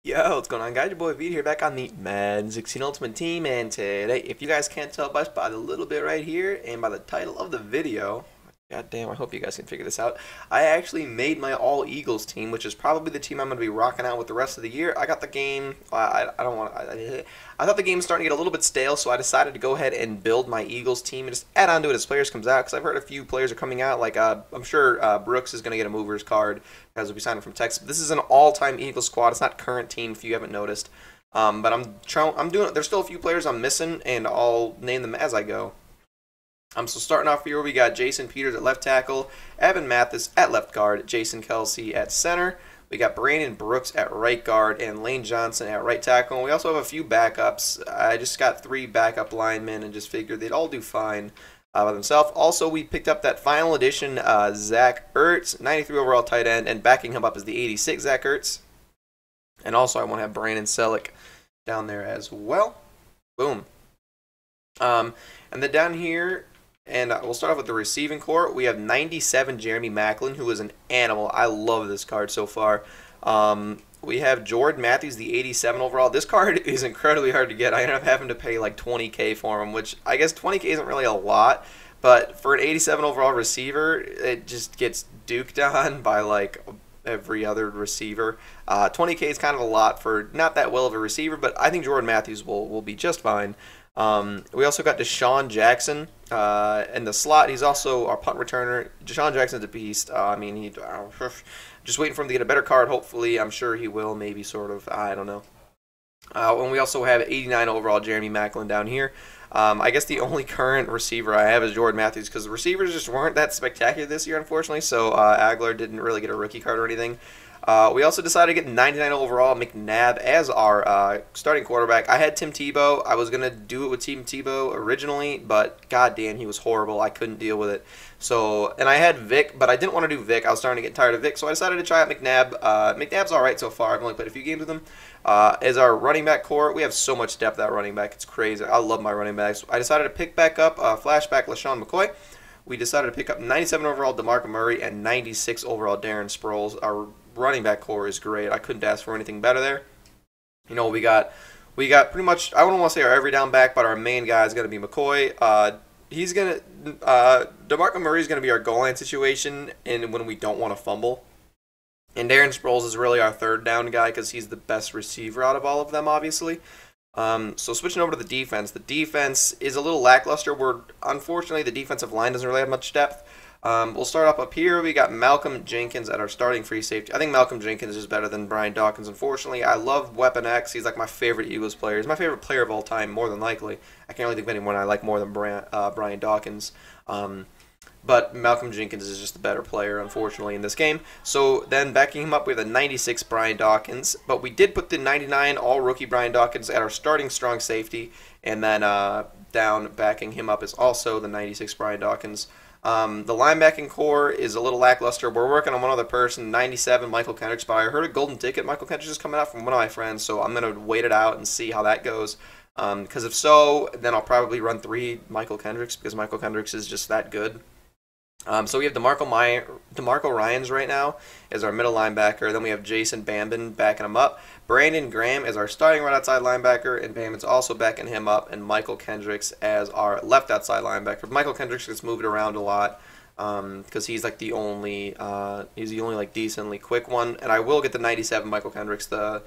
Yo, what's going on, guys? Your boy Vita here, back on the Madden 16 Ultimate Team, and today, if you guys can't tell by the little bit right here and by the title of the video, god damn, I hope you guys can figure this out. I actually made my All Eagles team, which is probably the team I'm going to be rocking out with the rest of the year. I got the game. I don't want. I thought the game was starting to get a little bit stale, so I decided to go ahead and build my Eagles team and just add on to it as players comes out. Because I've heard a few players are coming out. Like I'm sure Brooks is going to get a movers card as we'll be signing from Texas. But this is an all-time Eagles squad. It's not current team if you haven't noticed. But I'm doing. There's still a few players I'm missing, and I'll name them as I go. So starting off here, we got Jason Peters at left tackle, Evan Mathis at left guard, Jason Kelsey at center. We got Brandon Brooks at right guard and Lane Johnson at right tackle. And we also have a few backups. I just got 3 backup linemen and just figured they'd all do fine by themselves. Also, we picked up that final edition Zach Ertz, 93 overall tight end, and backing him up is the 86 Zach Ertz. And also, I want to have Brandon Selleck down there as well. Boom. And then down here, and we'll start off with the receiving core. We have 97 Jeremy Maclin, who is an animal. I love this card so far. We have Jordan Matthews, the 87 overall. This card is incredibly hard to get. I ended up having to pay like $20K for him, which I guess $20K isn't really a lot. But for an 87 overall receiver, it just gets duked on by like every other receiver. 20K is kind of a lot for not that well of a receiver, but I think Jordan Matthews will be just fine. We also got Deshaun Jackson in the slot. He's also our punt returner. Deshaun Jackson's a beast. I mean, just waiting for him to get a better card. Hopefully, I'm sure he will. Maybe sort of. I don't know. And we also have 89 overall Jeremy Maclin down here. I guess the only current receiver I have is Jordan Matthews because the receivers just weren't that spectacular this year, unfortunately. So Agler didn't really get a rookie card or anything. We also decided to get 99 overall McNabb as our starting quarterback. I had Tim Tebow. I was going to do it with Tim Tebow originally, but goddamn, he was horrible. I couldn't deal with it. So, and I had Vic, but I didn't want to do Vic. I was starting to get tired of Vic, so I decided to try out McNabb. McNabb's all right so far. I've only played a few games with him. As our running back core, we have so much depth at running back. It's crazy. I love my running backs. I decided to pick back up flashback LaShawn McCoy. We decided to pick up 97 overall DeMarco Murray and 96 overall Darren Sproles. Our running back core is great. I couldn't ask for anything better there. You know, we got pretty much, I wouldn't want to say our every down back, but our main guy is going to be McCoy. DeMarco Murray is going to be our goal line situation and when we don't want to fumble. And Darren Sproles is really our third down guy because he's the best receiver out of all of them, obviously. So switching over to the defense is a little lackluster. Unfortunately, the defensive line doesn't really have much depth. We'll start up here. We got Malcolm Jenkins at our starting free safety. I think Malcolm Jenkins is better than Brian Dawkins, unfortunately. I love Weapon X. He's like my favorite Eagles player. He's my favorite player of all time, more than likely. I can't really think of anyone I like more than Brian Dawkins. But Malcolm Jenkins is just the better player, unfortunately, in this game. So then backing him up, we have the 96 Brian Dawkins. But we did put the 99 all-rookie Brian Dawkins at our starting strong safety. And then down backing him up is also the 96 Brian Dawkins. The linebacking core is a little lackluster. We're working on one other person, 97 Michael Kendricks. But I heard a golden ticket Michael Kendricks is coming out from one of my friends. So I'm going to wait it out and see how that goes. Because if so, then I'll probably run 3 Michael Kendricks because Michael Kendricks is just that good. So we have DeMarco Ryans right now as our middle linebacker. Then we have Jason Bambin backing him up. Brandon Graham as our starting right outside linebacker, and Bambin's also backing him up. And Michael Kendricks as our left outside linebacker. Michael Kendricks gets moved around a lot because he's like the only like decently quick one. And I will get the 97 Michael Kendricks. But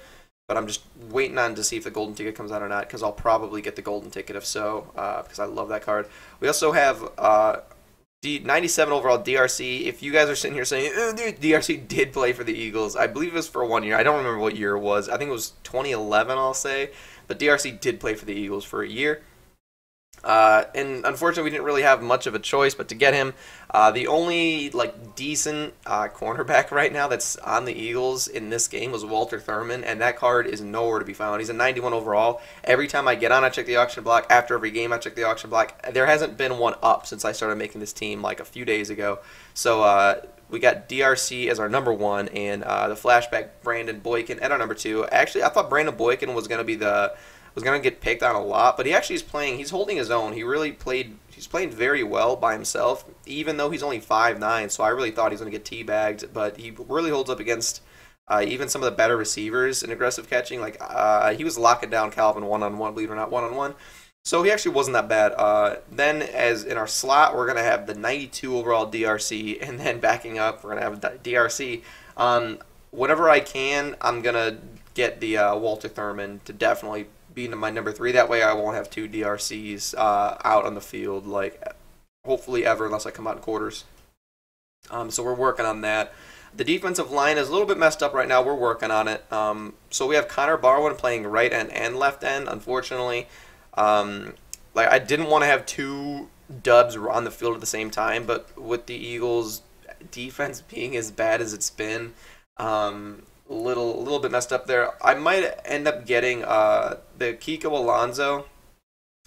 I'm just waiting on to see if the golden ticket comes out or not because I'll probably get the golden ticket if so because I love that card. We also have 97 overall DRC. If you guys are sitting here saying DRC did play for the Eagles, I believe it was for 1 year. I don't remember what year it was. I think it was 2011, I'll say. But DRC did play for the Eagles for a year. And unfortunately, we didn't really have much of a choice but to get him. The only like decent cornerback right now that's on the Eagles in this game was Walter Thurman, and that card is nowhere to be found. He's a 91 overall. Every time I get on, I check the auction block. After every game, I check the auction block. There hasn't been one up since I started making this team like a few days ago. So we got DRC as our number 1, and the flashback Brandon Boykin at our number 2. Actually, I thought Brandon Boykin was going to get picked on a lot, but he actually is playing. He's holding his own. He's playing very well by himself, even though he's only 5'9". So I really thought he was going to get teabagged, but he really holds up against even some of the better receivers in aggressive catching. Like he was locking down Calvin one-on-one, believe it or not, one-on-one. So he actually wasn't that bad. Then as in our slot, we're gonna have the 92 overall DRC, and then backing up, we're gonna have DRC. Whenever I can, I'm gonna get the Walter Thurman to definitely be my number 3. That way, I won't have 2 DRCs out on the field, like hopefully ever, unless I come out in quarters. So we're working on that. The defensive line is a little bit messed up right now. We're working on it. So we have Connor Barwin playing right end and left end. Unfortunately, like I didn't want to have 2 dubs on the field at the same time, but with the Eagles' defense being as bad as it's been, little bit messed up there. I might end up getting the Kiko Alonso,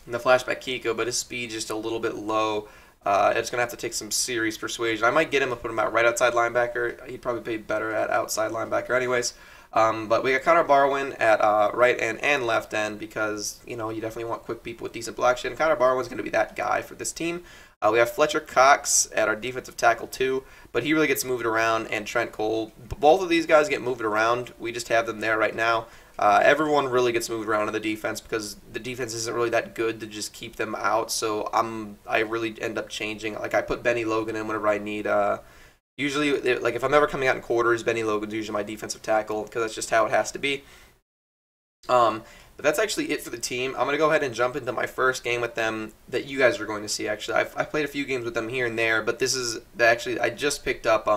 the flashback Kiko, but his speed just a little bit low. It's gonna have to take some serious persuasion. I might get him and put him at right outside linebacker. He'd probably be better at outside linebacker, anyways. But we got Connor Barwin at right end and left end because you definitely want quick people with decent block shit. And Connor Barwin's gonna be that guy for this team. We have Fletcher Cox at our defensive tackle too, but he really gets moved around, and Trent Cole. Both of these guys get moved around. We just have them there right now. Everyone really gets moved around in the defense because the defense isn't really that good to just keep them out. So I really end up changing. Like I put Benny Logan in whenever I need. Usually, like if I'm ever coming out in quarters, Benny Logan's usually my defensive tackle because that's just how it has to be. But that's actually it for the team. I'm gonna go ahead and jump into my first game with them that you guys are going to see. Actually, I've played a few games with them here and there, but this is actually I just picked up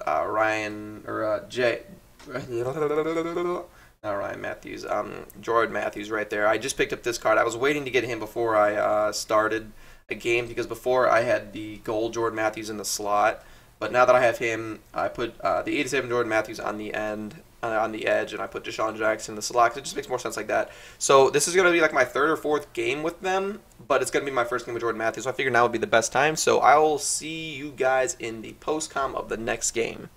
Ryan or Jay. Not Ryan Matthews. Jordan Matthews right there. I just picked up this card. I was waiting to get him before I started a game because before I had the gold Jordan Matthews in the slot, but now that I have him, I put the 87 Jordan Matthews on the end. On the edge, and I put Deshaun Jackson in the slot. It just makes more sense like that. So this is going to be like my 3rd or 4th game with them, but it's going to be my first game with Jordan Matthews. So I figured now would be the best time. So I will see you guys in the post-com of the next game.